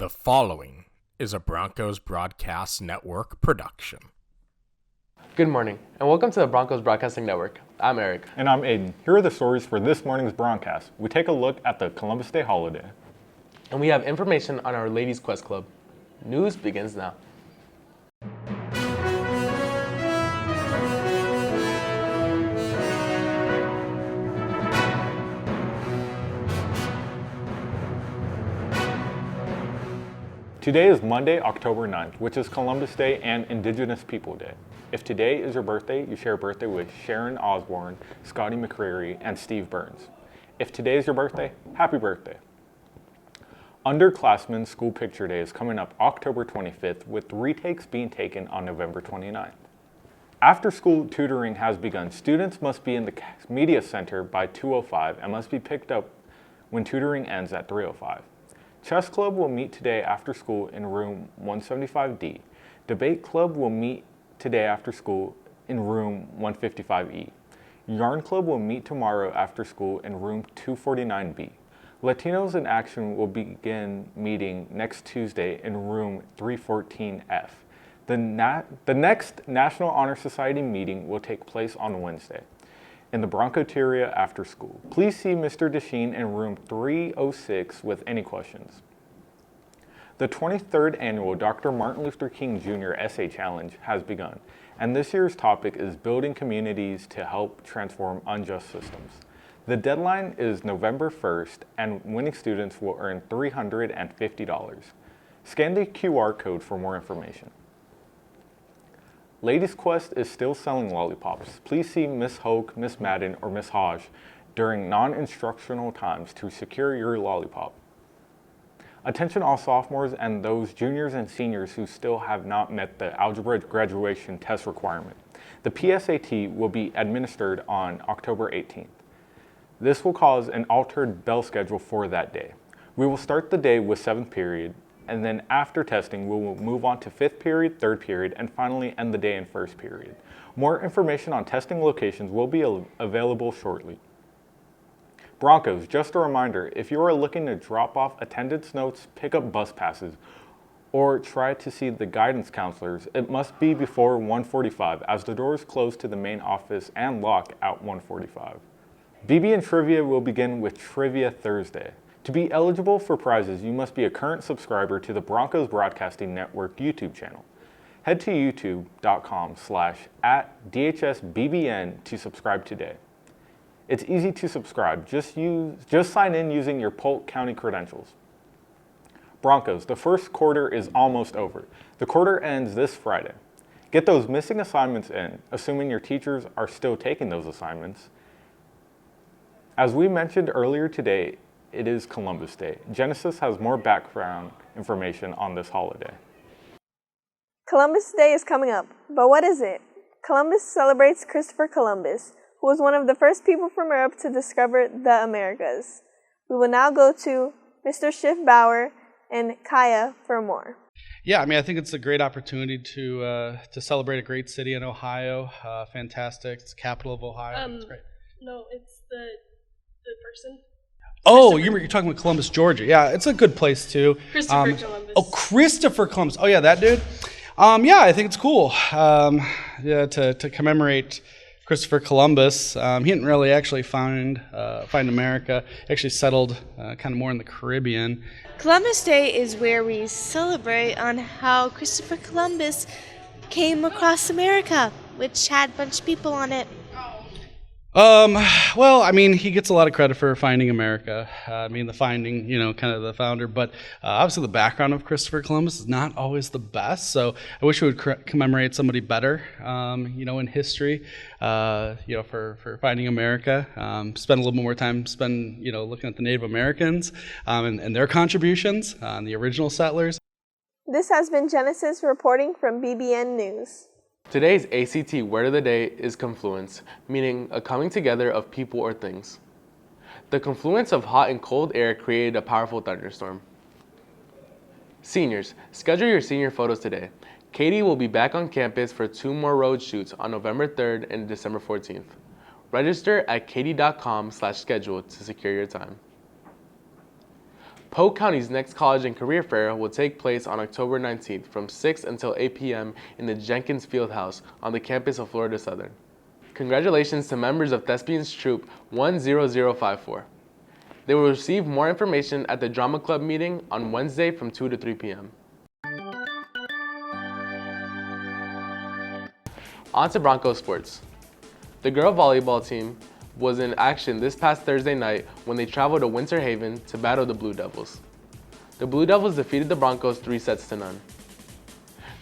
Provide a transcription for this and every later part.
The following is a Broncos Broadcast Network production. Good morning, and welcome to the Broncos Broadcasting Network. I'm Eric. And I'm Aiden. Here are the stories for this morning's broadcast. We take a look at the Columbus Day holiday. And we have information on our Ladies Quest Club. News begins now. Today is Monday, October 9th, which is Columbus Day and Indigenous People Day. If today is your birthday, you share a birthday with Sharon Osborne, Scotty McCreary, and Steve Burns. If today is your birthday, happy birthday. Underclassmen School Picture Day is coming up October 25th, with retakes being taken on November 29th. After-school tutoring has begun. Students must be in the media center by 2:05 and must be picked up when tutoring ends at 3:05. Chess Club will meet today after school in room 175D. Debate Club will meet today after school in room 155E. Yarn Club will meet tomorrow after school in room 249B. Latinos in Action will begin meeting next Tuesday in room 314F. The next National Honor Society meeting will take place on Wednesday in the Broncoteria after school. Please see Mr. Desheen in room 306 with any questions. The 23rd annual Dr. Martin Luther King Jr. Essay Challenge has begun, and this year's topic is building communities to help transform unjust systems. The deadline is November 1st, and winning students will earn $350. Scan the QR code for more information. Ladies Quest is still selling lollipops. Please see Miss Hoke, Miss Madden, or Miss Hodge during non-instructional times to secure your lollipop. Attention all sophomores and those juniors and seniors who still have not met the algebra graduation test requirement. The PSAT will be administered on October 18th. This will cause an altered bell schedule for that day. We will start the day with 7th period, and then after testing, we will move on to 5th period, 3rd period, and finally end the day in 1st period. More information on testing locations will be available shortly. Broncos, just a reminder, if you are looking to drop off attendance notes, pick up bus passes, or try to see the guidance counselors, it must be before 1:45 as the doors close to the main office and lock at 1:45. BBN Trivia will begin with Trivia Thursday. To be eligible for prizes, you must be a current subscriber to the Broncos Broadcasting Network YouTube channel. Head to youtube.com/@DHSBBN to subscribe today. It's easy to subscribe. Just sign in using your Polk County credentials. Broncos, the first quarter is almost over. The quarter ends this Friday. Get those missing assignments in, assuming your teachers are still taking those assignments. As we mentioned earlier today, it is Columbus Day. Genesis has more background information on this holiday. Columbus Day is coming up, but what is it? Columbus celebrates Christopher Columbus, who was one of the first people from Europe to discover the Americas. We will now go to Mr. Schiff Bauer and Kaya for more. Yeah, I think it's a great opportunity to celebrate a great city in Ohio. Fantastic. It's the capital of Ohio. It's great. No, it's the person. Oh, you're talking about Columbus, Georgia. Yeah, it's a good place too. Christopher Columbus. Oh, Christopher Columbus. Oh, yeah, that dude. Yeah, I think it's cool. To commemorate Christopher Columbus. He didn't really actually find America. He actually settled kind of more in the Caribbean. Columbus Day is where we celebrate on how Christopher Columbus came across America, which had a bunch of people on it. Well, he gets a lot of credit for finding America. The finding, kind of the founder, but obviously the background of Christopher Columbus is not always the best. So I wish we would commemorate somebody better, in history, for finding America. Spend a little bit more time looking at the Native Americans and their contributions, the original settlers. This has been Genesis reporting from BBN News. Today's ACT word of the day is confluence, meaning a coming together of people or things. The confluence of hot and cold air created a powerful thunderstorm. Seniors, schedule your senior photos today. Katie will be back on campus for 2 more road shoots on November 3rd and December 14th. Register at katie.com/schedule to secure your time. Polk County's next college and career fair will take place on October 19th from 6 until 8 p.m. in the Jenkins Fieldhouse on the campus of Florida Southern. Congratulations to members of Thespians Troop 10054. They will receive more information at the Drama Club meeting on Wednesday from 2 to 3 p.m. On to Broncos sports. The girl volleyball team was in action this past Thursday night when they traveled to Winter Haven to battle the Blue Devils. The Blue Devils defeated the Broncos 3-0.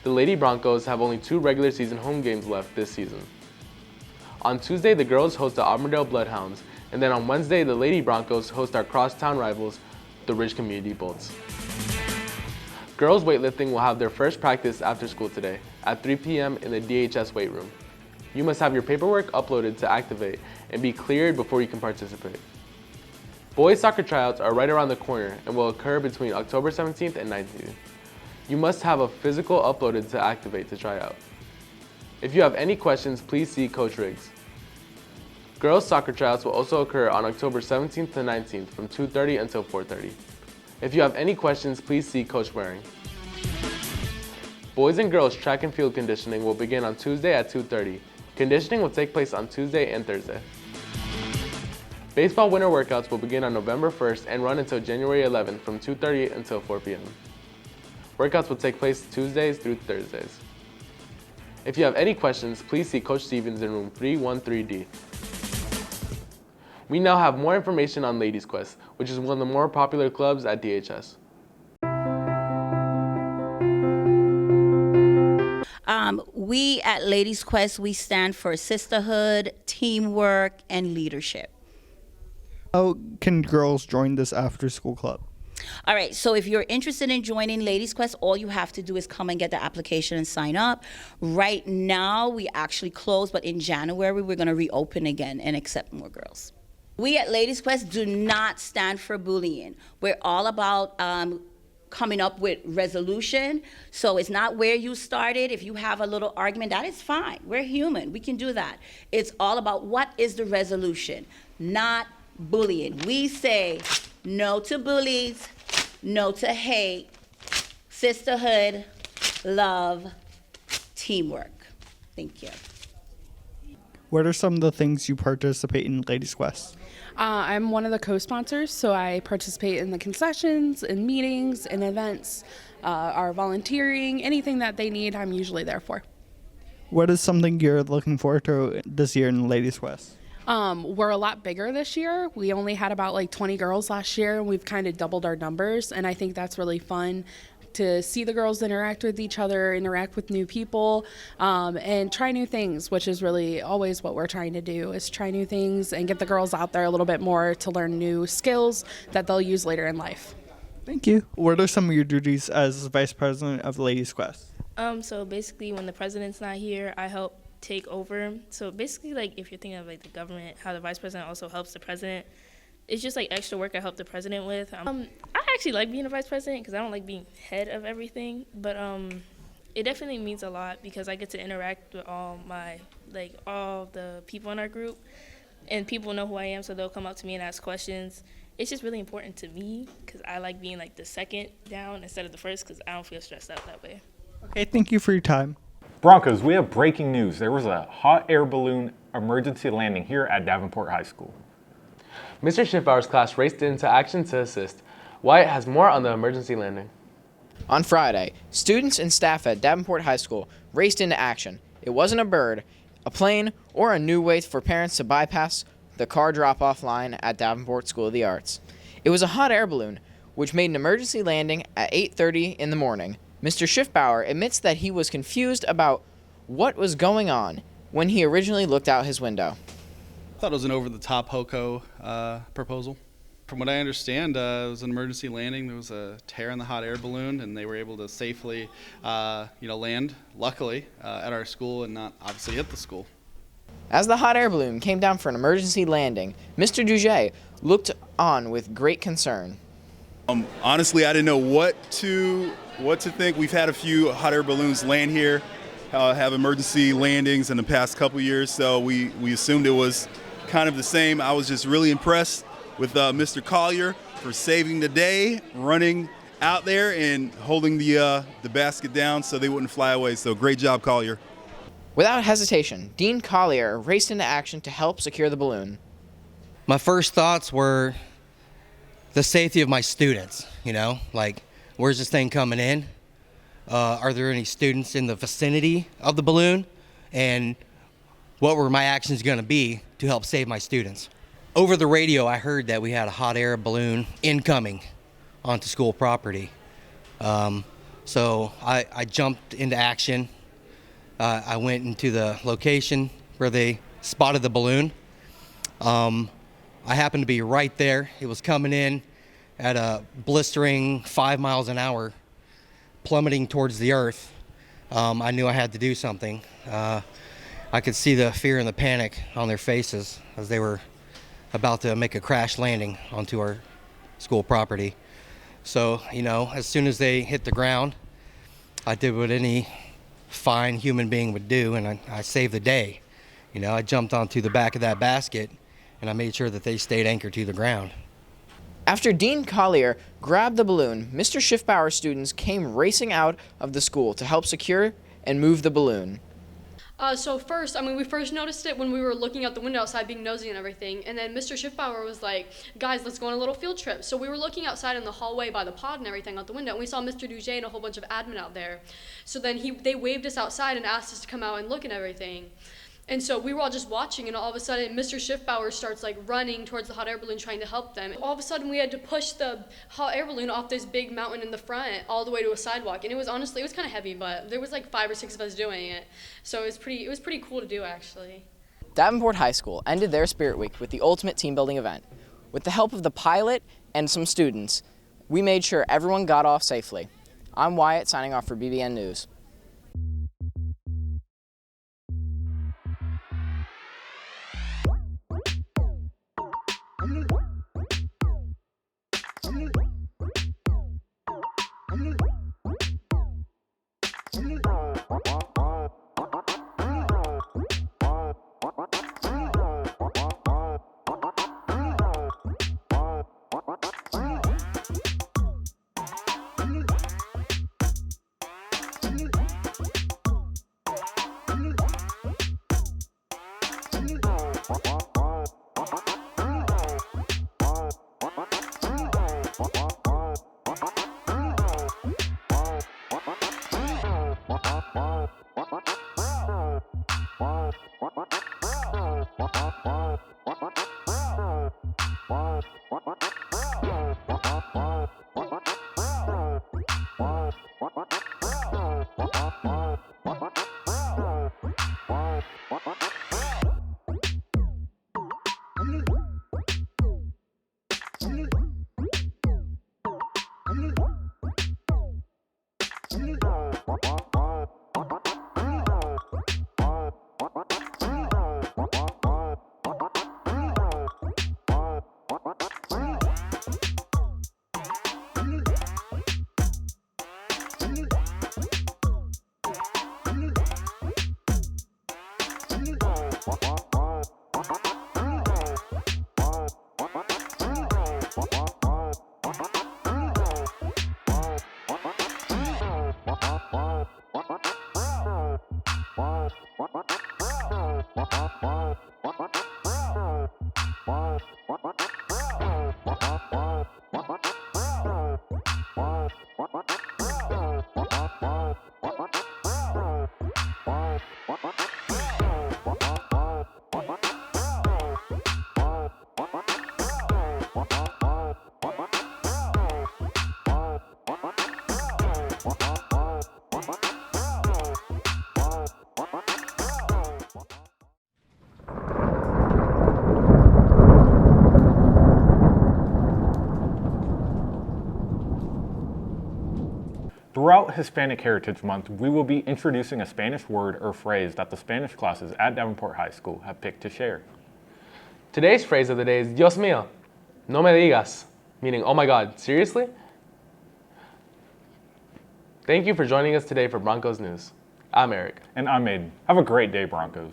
The Lady Broncos have only 2 regular season home games left this season. On Tuesday, the girls host the Auburndale Bloodhounds, and then on Wednesday, the Lady Broncos host our crosstown rivals, the Ridge Community Bolts. Girls weightlifting will have their first practice after school today at 3 p.m. in the DHS weight room. You must have your paperwork uploaded to activate and be cleared before you can participate. Boys soccer tryouts are right around the corner and will occur between October 17th and 19th. You must have a physical uploaded to activate to try out. If you have any questions, please see Coach Riggs. Girls soccer tryouts will also occur on October 17th to 19th from 2:30 until 4:30. If you have any questions, please see Coach Waring. Boys and girls track and field conditioning will begin on Tuesday at 2:30. Conditioning will take place on Tuesday and Thursday. Baseball winter workouts will begin on November 1st and run until January 11th from 2:30 until 4 p.m. Workouts will take place Tuesdays through Thursdays. If you have any questions, please see Coach Stevens in room 313D. We now have more information on Ladies Quest, which is one of the more popular clubs at DHS. We at Ladies Quest, we stand for sisterhood, teamwork, and leadership. How can girls join this after-school club? All right, so if you're interested in joining Ladies Quest, all you have to do is come and get the application and sign up. Right now, we actually closed, but in January, we're going to reopen again and accept more girls. We at Ladies Quest do not stand for bullying. We're all about coming up with resolution. So it's not where you started. If you have a little argument, that is fine. We're human. We can do that. It's all about what is the resolution, not bullying. We say no to bullies, no to hate, sisterhood, love, teamwork. Thank you. What are some of the things you participate in Ladies Quest? I'm one of the co-sponsors, so I participate in the concessions, in meetings, in events, our volunteering, anything that they need, I'm usually there for. What is something you're looking forward to this year in Ladies Quest? We're a lot bigger this year. We only had about like 20 girls last year, and we've kind of doubled our numbers, and I think that's really fun to see the girls interact with each other, interact with new people, and try new things, which is really always what we're trying to do, is try new things and get the girls out there a little bit more to learn new skills that they'll use later in life. Thank you. What are some of your duties as vice president of Ladies Quest? So basically when the president's not here, I help take over. So basically, like, if you're thinking of like the government, how the vice president also helps the president, it's just like extra work I help the president with. I actually like being a vice president because I don't like being head of everything, but it definitely means a lot because I get to interact with all the people in our group, and people know who I am, so they'll come up to me and ask questions. It's just really important to me because I like being like the second down instead of the first because I don't feel stressed out that way. Okay, thank you for your time. Broncos, we have breaking news. There was a hot air balloon emergency landing here at Davenport High School. Mr. Schiffbauer's class raced into action to assist. Wyatt has more on the emergency landing. On Friday, students and staff at Davenport High School raced into action. It wasn't a bird, a plane, or a new way for parents to bypass the car drop-off line at Davenport School of the Arts. It was a hot air balloon, which made an emergency landing at 8:30 in the morning. Mr. Schiffbauer admits that he was confused about what was going on when he originally looked out his window. I thought it was an over-the-top HOCO proposal. From what I understand, it was an emergency landing. There was a tear in the hot air balloon, and they were able to safely, land, luckily, at our school and not obviously hit the school. As the hot air balloon came down for an emergency landing, Mr. Duget looked on with great concern. Honestly, I didn't know what to think. We've had a few hot air balloons land here, have emergency landings in the past couple years, so we assumed it was kind of the same. I was just really impressed with Mr. Collier, for saving the day, running out there and holding the basket down so they wouldn't fly away. So great job, Collier. Without hesitation, Dean Collier raced into action to help secure the balloon. My first thoughts were the safety of my students, like, where's this thing coming in? Are there any students in the vicinity of the balloon? And what were my actions going to be to help save my students? Over the radio, I heard that we had a hot air balloon incoming onto school property. So I jumped into action. I went into the location where they spotted the balloon. I happened to be right there. It was coming in at a blistering 5 miles an hour, plummeting towards the earth. I knew I had to do something. I could see the fear and the panic on their faces as they were about to make a crash landing onto our school property. So, as soon as they hit the ground, I did what any fine human being would do, and I saved the day. I jumped onto the back of that basket, and I made sure that they stayed anchored to the ground. After Dean Collier grabbed the balloon, Mr. Schiffbauer's students came racing out of the school to help secure and move the balloon. So first, we first noticed it when we were looking out the window outside being nosy and everything, and then Mr. Schiffbauer was like, guys, let's go on a little field trip. So we were looking outside in the hallway by the pod and everything out the window, and we saw Mr. Duget and a whole bunch of admin out there. So then they waved us outside and asked us to come out and look at everything. And so we were all just watching, and all of a sudden, Mr. Schiffbauer starts running towards the hot air balloon trying to help them. All of a sudden, we had to push the hot air balloon off this big mountain in the front all the way to a sidewalk. And it was kind of heavy, but there was 5 or 6 of us doing it. So it was pretty cool to do, actually. Davenport High School ended their Spirit Week with the ultimate team building event. With the help of the pilot and some students, we made sure everyone got off safely. I'm Wyatt, signing off for BBN News. Throughout Hispanic Heritage Month, we will be introducing a Spanish word or phrase that the Spanish classes at Davenport High School have picked to share. Today's phrase of the day is Dios mío, no me digas, meaning, oh my God, seriously? Thank you for joining us today for Broncos News. I'm Eric. And I'm Aiden. Have a great day, Broncos.